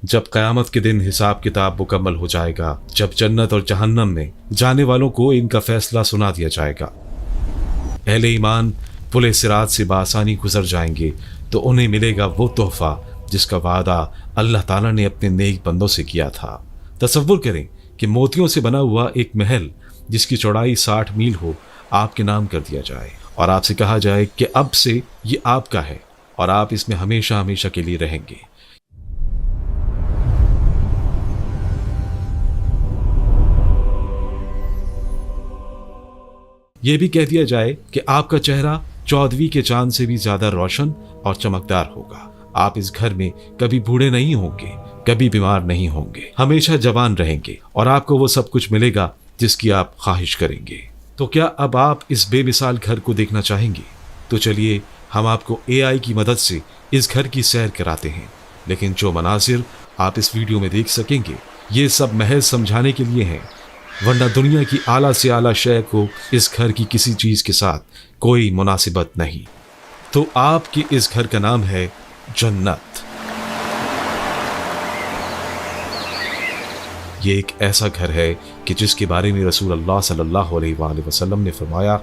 जब क़यामत के दिन हिसाब किताब मुकम्मल हो जाएगा, जब जन्नत और जहन्नम में जाने वालों को इनका फैसला सुना दिया जाएगा, अहले ईमान पुले सिरात से बासानी गुजर जाएंगे तो उन्हें मिलेगा वो तोहफा जिसका वादा अल्लाह ताला ने अपने नेक बंदों से किया था। तसव्वुर करें कि मोतियों से बना हुआ एक महल जिसकी चौड़ाई 60 मील हो आपके नाम कर दिया जाए और आपसे कहा जाए कि अब से ये आपका है और आप इसमें हमेशा हमेशा के लिए रहेंगे। यह भी कह दिया जाए कि आपका चेहरा 14वीं के चांद से भी ज्यादा रोशन और चमकदार होगा। आप इस घर में कभी बूढ़े नहीं होंगे, कभी बीमार नहीं होंगे, हमेशा जवान रहेंगे और आपको वो सब कुछ मिलेगा जिसकी आप ख्वाहिश करेंगे। तो क्या अब आप इस बेमिसाल घर को देखना चाहेंगे? तो चलिए हम आपको AI की मदद से इस घर की सैर कराते हैं। लेकिन जो मनाजिर आप इस वीडियो में देख सकेंगे ये सब महज समझाने के लिए हैं, वरना दुनिया की आला से आला शय को इस घर की किसी चीज के साथ कोई मुनासिबत नहीं। तो आपके इस घर का नाम है जन्नत। ये एक ऐसा घर है कि जिसके बारे में रसूल अल्लाह सल्लल्लाहु अलैहि वसल्लम ने फरमाया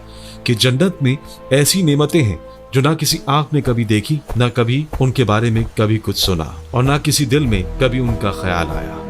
कि जन्नत में ऐसी नेमतें हैं जो ना किसी आंख ने कभी देखी, ना कभी उनके बारे में कभी कुछ सुना और ना किसी दिल में कभी उनका ख्याल आया।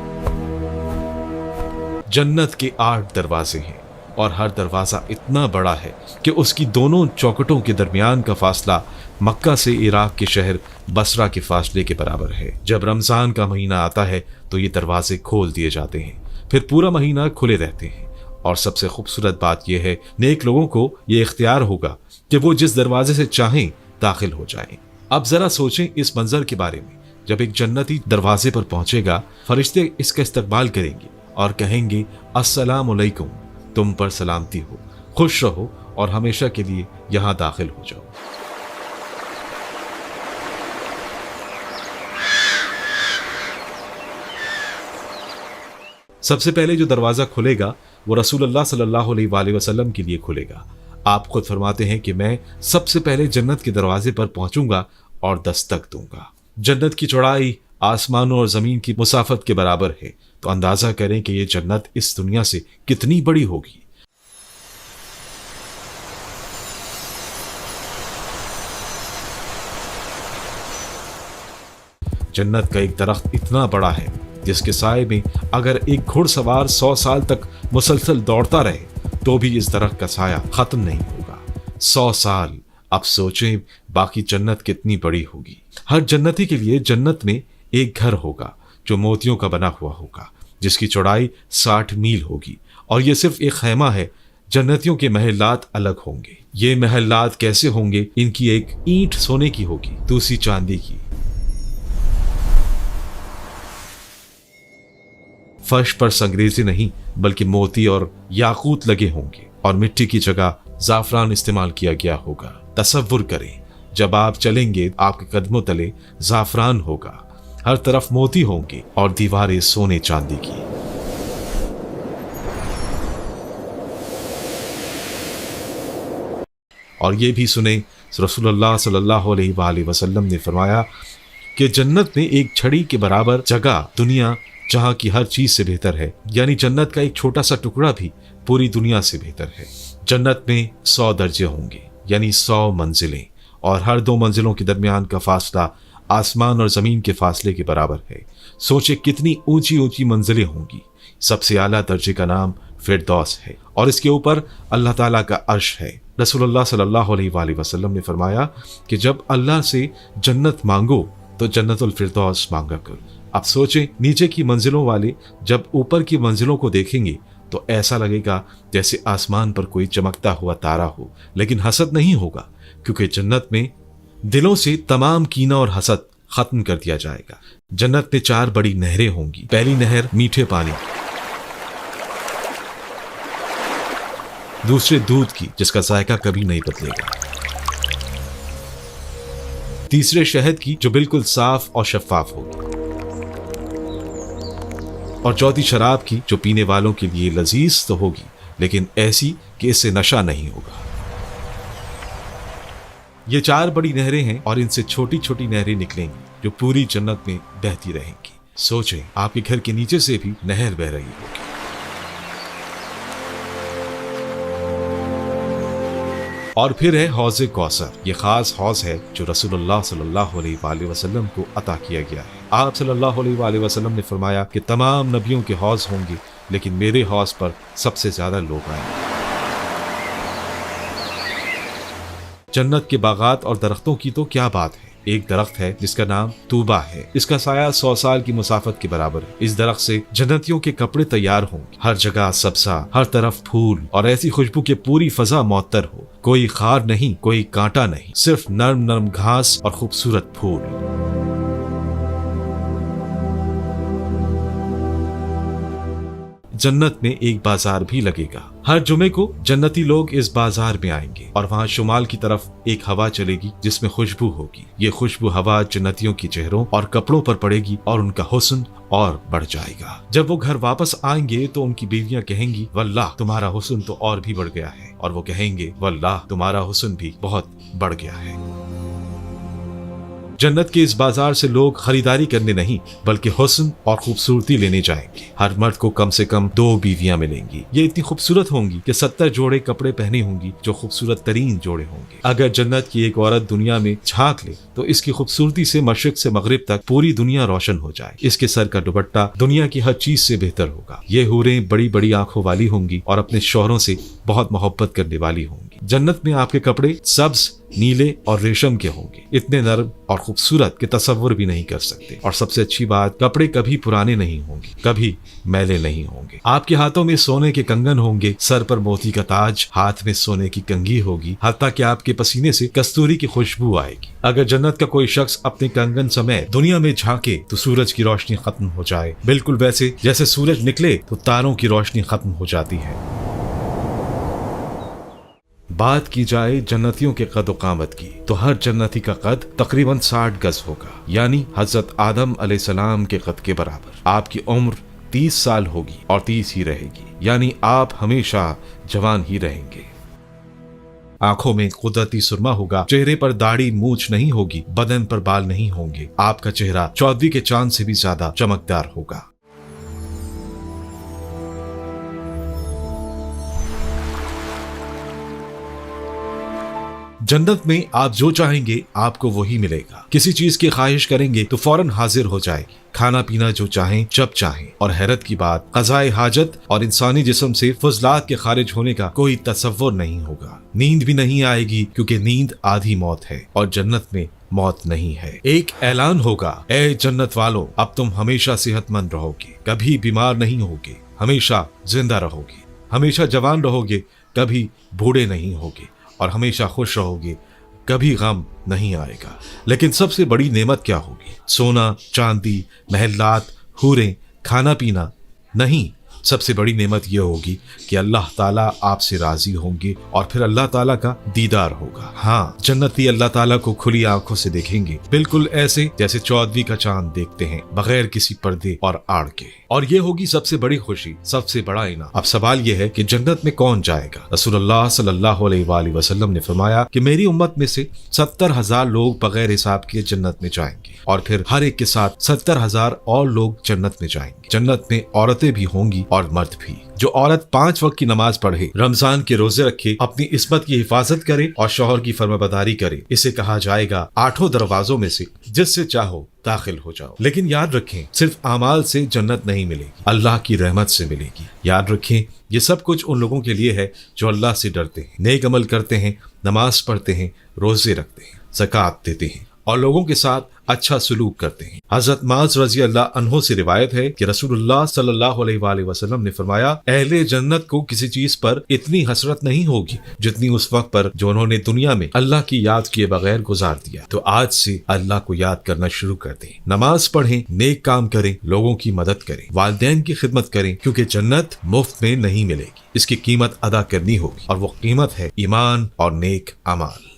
जन्नत के 8 दरवाजे हैं और हर दरवाजा इतना बड़ा है कि उसकी दोनों चौखटों के दरमियान का फासला मक्का से इराक के शहर बसरा के फासले के बराबर है। जब रमजान का महीना आता है तो ये दरवाजे खोल दिए जाते हैं, फिर पूरा महीना खुले रहते हैं। और सबसे खूबसूरत बात यह है, नेक लोगों को ये इख्तियार होगा कि वो जिस दरवाजे से चाहें दाखिल हो जाएं। अब जरा सोचें इस मंजर के बारे में, जब एक जन्नती दरवाजे पर पहुंचेगा, फरिश्ते इसका इस्तकबाल करेंगे और कहेंगे अस्सलाम अलैकुम, तुम पर सलामती हो, खुश रहो और हमेशा के लिए यहां दाखिल हो जाओ। सबसे पहले जो दरवाजा खुलेगा वो रसूलुल्लाह सल्लल्लाहु अलैहि वसल्लम के लिए खुलेगा। आप खुद फरमाते हैं कि मैं सबसे पहले जन्नत के दरवाजे पर पहुंचूंगा और दस्तक दूंगा। जन्नत की चौड़ाई आसमानों और जमीन की मुसाफत के बराबर है, तो अंदाजा करें कि ये जन्नत इस दुनिया से कितनी बड़ी होगी। जन्नत का एक दरख्त इतना बड़ा है जिसके साए में अगर एक घुड़सवार 100 साल तक मुसलसल दौड़ता रहे तो भी इस दरख्त का साया खत्म नहीं होगा। 100 साल। अब सोचें बाकी जन्नत कितनी बड़ी होगी। हर जन्नती के लिए जन्नत में एक घर होगा जो मोतियों का बना हुआ होगा, जिसकी चौड़ाई 60 मील होगी और ये सिर्फ एक खैमा है। जन्नतियों के महलात अलग होंगे। ये महलात कैसे होंगे? इनकी एक ईंट सोने की होगी, दूसरी चांदी की। फर्श पर संगरेजे नहीं बल्कि मोती और याकूत लगे होंगे और मिट्टी की जगह जाफरान इस्तेमाल किया गया होगा। तसव्वुर करें, जब आप चलेंगे आपके कदमों तले जाफरान होगा, हर तरफ मोती होंगे और दीवारें सोने चांदी की। और ये भी सुने, रसूलुल्लाह सल्लल्लाहु अलैहि वसल्लम ने फरमाया कि जन्नत में एक छड़ी के बराबर जगह दुनिया जहां की हर चीज से बेहतर है, यानी जन्नत का एक छोटा सा टुकड़ा भी पूरी दुनिया से बेहतर है। जन्नत में 100 दर्जे होंगे, यानी 100 मंजिलें, और हर 2 मंजिलों के दरमियान का फासला आसमान और जमीन के फासले के बराबर है। सोचे कितनी ऊंची ऊंची मंजिलें होंगी। सबसे आला दर्जे का नाम फिरदौस है और इसके ऊपर अल्लाह ताला का अर्श है। रसूलुल्लाह सल्लल्लाहु अलैहि वसल्लम ने फरमाया कि जब अल्लाह से जन्नत मांगो तो जन्नतुल फिरदौस मांगा करो। अब सोचें, नीचे की मंजिलों वाले जब ऊपर की मंजिलों को देखेंगे तो ऐसा लगेगा जैसे आसमान पर कोई चमकता हुआ तारा हो, लेकिन हसद नहीं होगा, क्योंकि जन्नत में दिलों से तमाम कीना और हसद खत्म कर दिया जाएगा। जन्नत में 4 बड़ी नहरें होंगी। पहली नहर मीठे पानी, दूसरे दूध की जिसका जायका कभी नहीं बदलेगा, तीसरे शहद की जो बिल्कुल साफ और शफाफ होगी, और चौथी शराब की जो पीने वालों के लिए लजीज तो होगी लेकिन ऐसी कि इससे नशा नहीं होगा। ये 4 बड़ी नहरें हैं और इनसे छोटी छोटी नहरें निकलेंगी जो पूरी जन्नत में बहती रहेंगी। सोचें, आपके घर के नीचे से भी नहर बह रही होगी। और फिर है हौज़े कौसर। ये खास हौज़ है जो रसूलुल्लाह सल्लल्लाहु अलैहि वसल्लम को अता किया गया है। आप सल्लल्लाहु अलैहि वसल्लम ने फरमाया कि तमाम नबियों के हौज़ होंगे, लेकिन मेरे हौज़ पर सबसे ज्यादा लोग आएंगे। जन्नत के बागात और दरख्तों की तो क्या बात है। एक दरख्त है जिसका नाम तूबा है। इसका साया 100 साल की मुसाफत के बराबर है। इस दरख्त से जन्नतियों के कपड़े तैयार होंगे। हर जगह सब्जा, हर तरफ फूल और ऐसी खुशबू के पूरी फजा मुअत्तर हो। कोई खार नहीं, कोई कांटा नहीं, सिर्फ नरम नरम घास और खूबसूरत फूल। जन्नत में एक बाजार भी लगेगा। हर जुमे को जन्नती लोग इस बाजार में आएंगे और वहाँ शुमाल की तरफ एक हवा चलेगी जिसमें खुशबू होगी। ये खुशबू हवा जन्नतियों के चेहरों और कपड़ों पर पड़ेगी और उनका हुस्न और बढ़ जाएगा। जब वो घर वापस आएंगे तो उनकी बीवियां कहेंगी, वल्लाह तुम्हारा हुस्न तो और भी बढ़ गया है, और वो कहेंगे, वल्लाह तुम्हारा हुस्न भी बहुत बढ़ गया है। जन्नत के इस बाजार से लोग खरीदारी करने नहीं बल्कि हुस्न और खूबसूरती लेने जाएंगे। हर मर्द को कम से कम 2 बीवियां मिलेंगी। ये इतनी खूबसूरत होंगी कि 70 जोड़े कपड़े पहने होंगी जो खूबसूरत तरीन जोड़े होंगे। अगर जन्नत की एक औरत दुनिया में झांक ले तो इसकी खूबसूरती से मशरिक से मगरिब तक पूरी दुनिया रोशन हो जाए। इसके सर का दुपट्टा दुनिया की हर चीज से बेहतर होगा। ये हूरें बड़ी बड़ी आंखों वाली होंगी और अपने शौहरों से बहुत मोहब्बत करने वाली होंगी। जन्नत में आपके कपड़े सब्ज, नीले और रेशम के होंगे, इतने नरम और खूबसूरत कि तसव्वुर भी नहीं कर सकते। और सबसे अच्छी बात, कपड़े कभी पुराने नहीं होंगे, कभी मैले नहीं होंगे। आपके हाथों में सोने के कंगन होंगे, सर पर मोती का ताज, हाथ में सोने की कंघी होगी, हत्ता कि आपके पसीने से कस्तूरी की खुशबू आएगी। अगर जन्नत का कोई शख्स अपने कंगन समेत दुनिया में झांके तो सूरज की रोशनी खत्म हो जाए, बिल्कुल वैसे जैसे सूरज निकले तो तारों की रोशनी खत्म हो जाती है। बात की जाए जन्नतियों के कद कामत की तो हर जन्नती का कद तकरीबन 60 गज होगा, यानी हजरत आदम अलैहिस्सलाम के कद के बराबर। आपकी उम्र 30 साल होगी और 30 ही रहेगी, यानी आप हमेशा जवान ही रहेंगे। आंखों में कुदरती सुरमा होगा, चेहरे पर दाढ़ी मूछ नहीं होगी, बदन पर बाल नहीं होंगे। आपका चेहरा चौदवी के चांद से भी ज्यादा चमकदार होगा। जन्नत में आप जो चाहेंगे आपको वही मिलेगा। किसी चीज की ख्वाहिश करेंगे तो फौरन हाजिर हो जाएगी। खाना पीना जो चाहें जब चाहें। और हैरत की बात, क़ज़ाए हाजत और इंसानी जिस्म से फज़लात के खारिज होने का कोई तसव्वुर नहीं होगा। नींद भी नहीं आएगी क्योंकि नींद आधी मौत है और जन्नत में मौत नहीं है। एक ऐलान होगा, ए जन्नत वालों, अब तुम हमेशा सेहतमंद रहोगे, कभी बीमार नहीं होगे, हमेशा जिंदा रहोगे, हमेशा जवान रहोगे, कभी बूढ़े नहीं होगे और हमेशा खुश रहोगे, कभी गम नहीं आएगा। लेकिन सबसे बड़ी नेमत क्या होगी? सोना, चांदी, महलात, हूरें, खाना पीना नहीं। सबसे बड़ी नेमत यह होगी कि अल्लाह ताला आपसे राजी होंगे और फिर अल्लाह ताला का दीदार होगा। हाँ, जन्नती अल्लाह ताला को खुली आंखों से देखेंगे, बिल्कुल ऐसे जैसे चौदवी का चांद देखते हैं, बगैर किसी पर्दे और आड़ के। और ये होगी सबसे बड़ी खुशी, सबसे बड़ा इनाम। अब सवाल यह है कि जन्नत में कौन जाएगा? रसूलुल्लाह सल्लल्लाहु अलैहि वसल्लम ने फरमाया कि मेरी उम्मत में से 70,000 लोग बगैर हिसाब के जन्नत में जाएंगे और फिर हर एक के साथ 70,000 और लोग जन्नत में जाएंगे। जन्नत में औरतें भी होंगी और मर्द भी। जो औरत 5 वक्त की नमाज पढ़े, रमजान के रोजे रखे, अपनी इस्मत की हिफाजत करे और शौहर की फरमाबरदारी करे, इसे कहा जाएगा 8 दरवाजों में से जिससे चाहो दाखिल हो जाओ। लेकिन याद रखें, सिर्फ आमाल से जन्नत नहीं मिलेगी, अल्लाह की रहमत से मिलेगी। याद रखें, ये सब कुछ उन लोगों के लिए है जो अल्लाह से डरते हैं, नेक अमल करते हैं, नमाज पढ़ते हैं, रोजे रखते हैं, ज़कात देते हैं और लोगों के साथ अच्छा सलूक करते हैं। हजरत माज रजी अल्लाह अन्हो से रिवायत है कि रसूलुल्लाह सल्लल्लाहु अलैहि वसल्लम ने फरमाया, अहले जन्नत को किसी चीज पर इतनी हसरत नहीं होगी जितनी उस वक्त पर जो उन्होंने दुनिया में अल्लाह की याद किए बगैर गुजार दिया। तो आज से अल्लाह को याद करना शुरू कर दें, नमाज पढ़ें, नेक काम करें, लोगों की मदद करें, वालिदैन की खिदमत करें, क्योंकि जन्नत मुफ्त में नहीं मिलेगी, इसकी कीमत अदा करनी होगी और वो कीमत है ईमान और नेक अमाल।